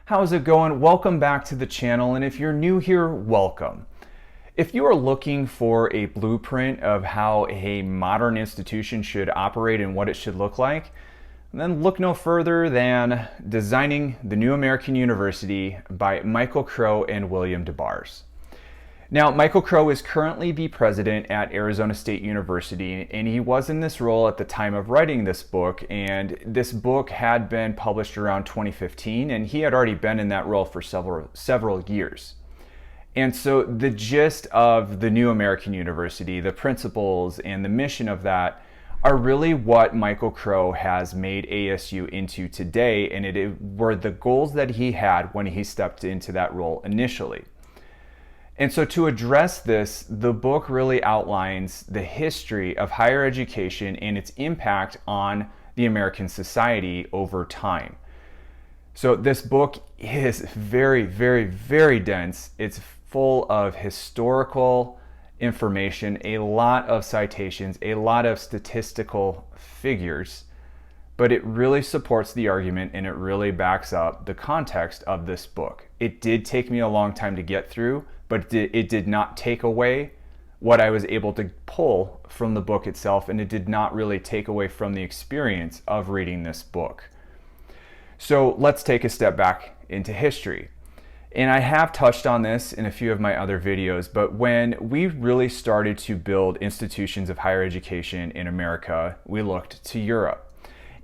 How's it going? Welcome back to the channel, and if you're new here, welcome. If you are looking for a blueprint of how a modern institution should operate and what it should look like, then look no further than Designing the New American University by Michael Crow and William Dabars. Now, Michael Crow is currently the president at Arizona State University, and he was in this role at the time of writing this book, and this book had been published around 2015, and he had already been in that role for several years. And so the gist of the New American University, the principles and the mission of that are really what Michael Crow has made ASU into today, and it were the goals that he had when he stepped into that role initially. And so to address this, the book really outlines the history of higher education and its impact on the American society over time. So this book is very, very, very dense. It's full of historical information, a lot of citations, a lot of statistical figures, but it really supports the argument and it really backs up the context of this book. It did take me a long time to get through, but it did not take away what I was able to pull from the book itself, and it did not really take away from the experience of reading this book. So let's take a step back into history. And I have touched on this in a few of my other videos, but when we really started to build institutions of higher education in America, we looked to Europe.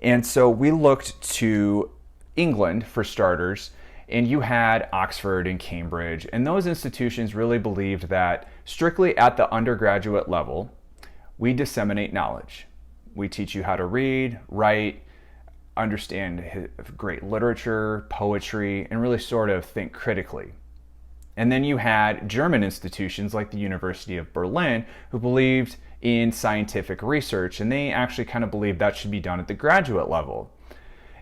And so we looked to England for starters, and you had Oxford and Cambridge, and those institutions really believed that strictly at the undergraduate level, we disseminate knowledge. We teach you how to read, write, understand great literature, poetry, and really sort of think critically. And then you had German institutions like the University of Berlin who believed in scientific research, and they actually kind of believed that should be done at the graduate level.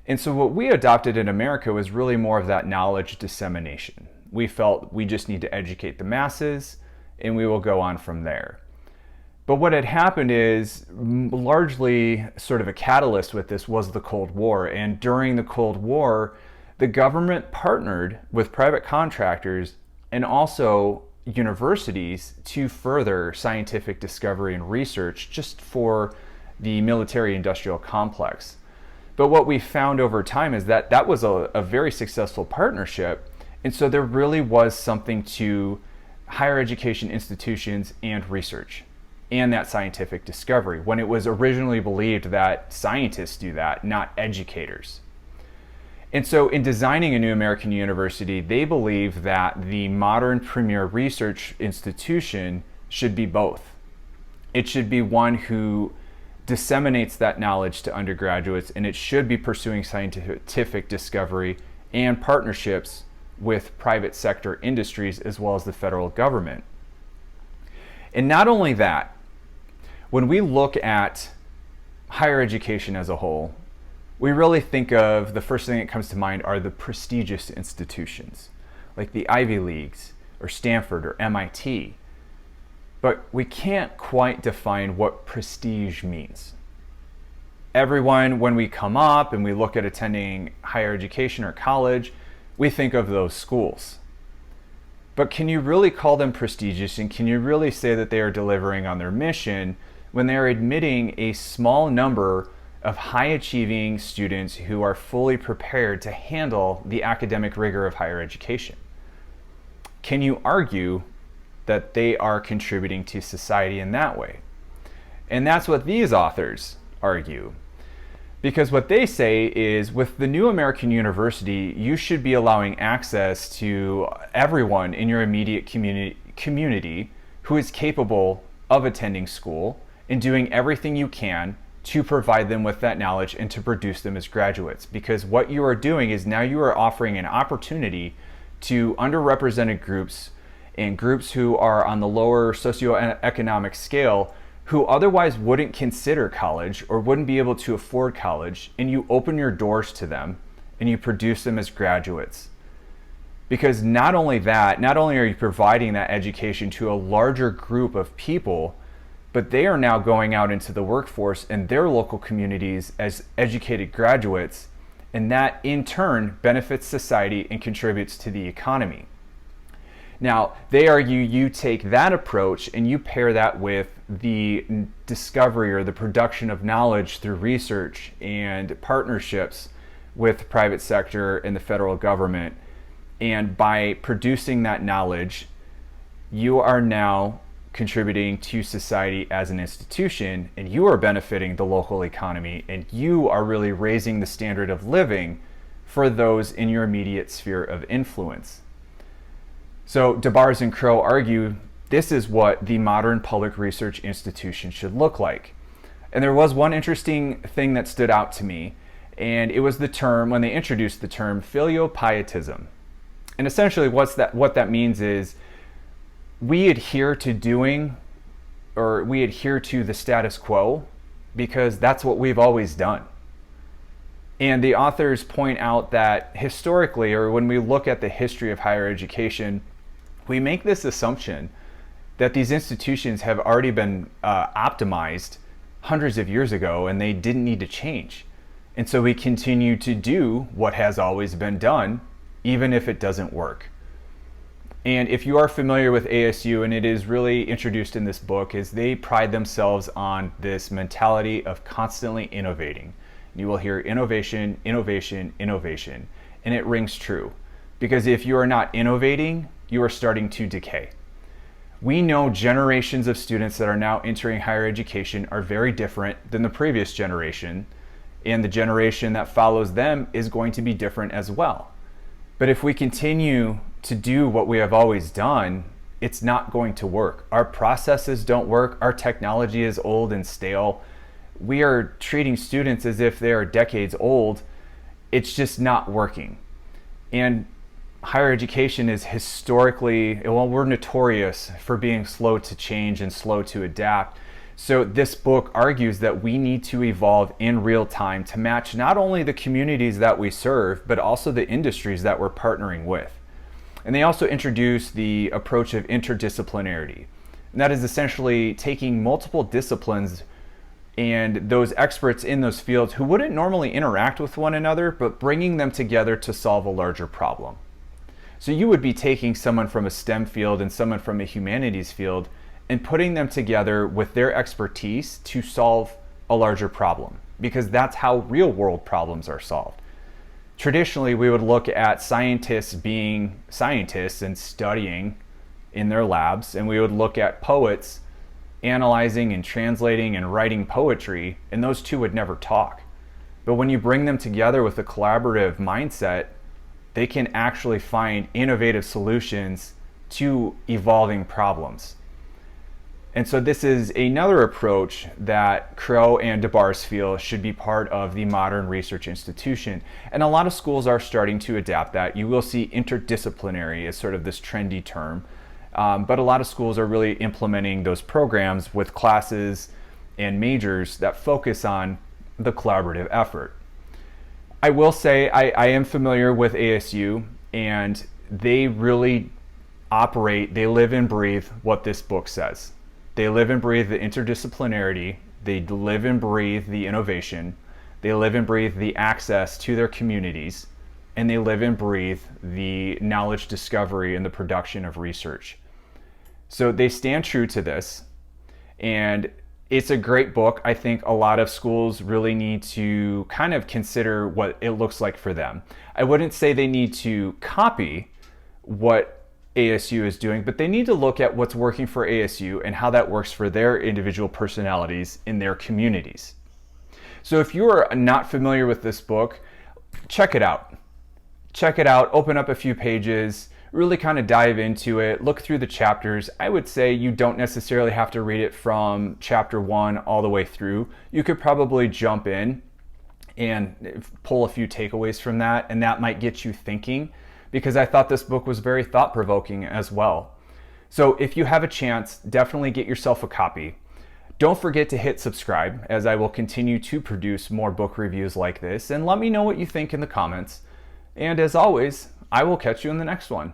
And so what we adopted in America was really more of that knowledge dissemination. We felt we just need to educate the masses and we will go on from there. But what had happened is largely sort of a catalyst with this was the Cold War. And during the Cold War, the government partnered with private contractors and also universities to further scientific discovery and research just for the military-industrial complex. But what we found over time is that that was a very successful partnership. And so there really was something to higher education institutions and research and that scientific discovery when it was originally believed that scientists do that, not educators. And so in designing a new American university, they believe that the modern premier research institution should be both. It should be one who disseminates that knowledge to undergraduates, and it should be pursuing scientific discovery and partnerships with private sector industries as well as the federal government. And not only that, when we look at higher education as a whole, we really think of the first thing that comes to mind are the prestigious institutions like the Ivy Leagues or Stanford or MIT. But we can't quite define what prestige means. Everyone, when we come up and we look at attending higher education or college, we think of those schools. But can you really call them prestigious, and can you really say that they are delivering on their mission when they are admitting a small number of high-achieving students who are fully prepared to handle the academic rigor of higher education? Can you argue that they are contributing to society in that way? And that's what these authors argue. Because what they say is with the new American university, you should be allowing access to everyone in your immediate community who is capable of attending school and doing everything you can to provide them with that knowledge and to produce them as graduates. Because what you are doing is now you are offering an opportunity to underrepresented groups and groups who are on the lower socioeconomic scale who otherwise wouldn't consider college or wouldn't be able to afford college, and you open your doors to them and you produce them as graduates. Because not only are you providing that education to a larger group of people, but they are now going out into the workforce in their local communities as educated graduates, and that in turn benefits society and contributes to the economy. Now, they argue you take that approach and you pair that with the discovery or the production of knowledge through research and partnerships with the private sector and the federal government. And by producing that knowledge, you are now contributing to society as an institution, and you are benefiting the local economy, and you are really raising the standard of living for those in your immediate sphere of influence. So Dabars and Crow argue this is what the modern public research institution should look like. And there was one interesting thing that stood out to me, and it was the term, when they introduced the term, filiopietism. And essentially what that means is we adhere to the status quo because that's what we've always done. And the authors point out that historically, or when we look at the history of higher education, we make this assumption that these institutions have already been optimized hundreds of years ago and they didn't need to change. And so we continue to do what has always been done, even if it doesn't work. And if you are familiar with ASU, and it is really introduced in this book, is they pride themselves on this mentality of constantly innovating. You will hear innovation, innovation, innovation, and it rings true. Because if you are not innovating, you are starting to decay. We know generations of students that are now entering higher education are very different than the previous generation, and the generation that follows them is going to be different as well. But if we continue to do what we have always done, it's not going to work. Our processes don't work. Our technology is old and stale. We are treating students as if they are decades old. It's just not working. And higher education is historically, well, we're notorious for being slow to change and slow to adapt. So this book argues that we need to evolve in real time to match not only the communities that we serve, but also the industries that we're partnering with. And they also introduce the approach of interdisciplinarity. And that is essentially taking multiple disciplines and those experts in those fields who wouldn't normally interact with one another, but bringing them together to solve a larger problem. So you would be taking someone from a STEM field and someone from a humanities field and putting them together with their expertise to solve a larger problem, because that's how real world problems are solved. Traditionally, we would look at scientists being scientists and studying in their labs, and we would look at poets analyzing and translating and writing poetry, and those two would never talk. But when you bring them together with a collaborative mindset, they can actually find innovative solutions to evolving problems. And so this is another approach that Crow and Dabars feel should be part of the modern research institution. And a lot of schools are starting to adapt that. You will see interdisciplinary as sort of this trendy term. But a lot of schools are really implementing those programs with classes and majors that focus on the collaborative effort. I will say I am familiar with ASU, and they really operate, they live and breathe what this book says. They live and breathe the interdisciplinarity, they live and breathe the innovation, they live and breathe the access to their communities, and they live and breathe the knowledge discovery and the production of research. So they stand true to this, and it's a great book. I think a lot of schools really need to kind of consider what it looks like for them. I wouldn't say they need to copy what ASU is doing, but they need to look at what's working for ASU and how that works for their individual personalities in their communities. So if you are not familiar with this book, check it out. Check it out, open up a few pages, really kind of dive into it, look through the chapters. I would say you don't necessarily have to read it from chapter 1 all the way through. You could probably jump in and pull a few takeaways from that, and that might get you thinking, because I thought this book was very thought-provoking as well. So if you have a chance, definitely get yourself a copy. Don't forget to hit subscribe, as I will continue to produce more book reviews like this, and let me know what you think in the comments. And as always, I will catch you in the next one.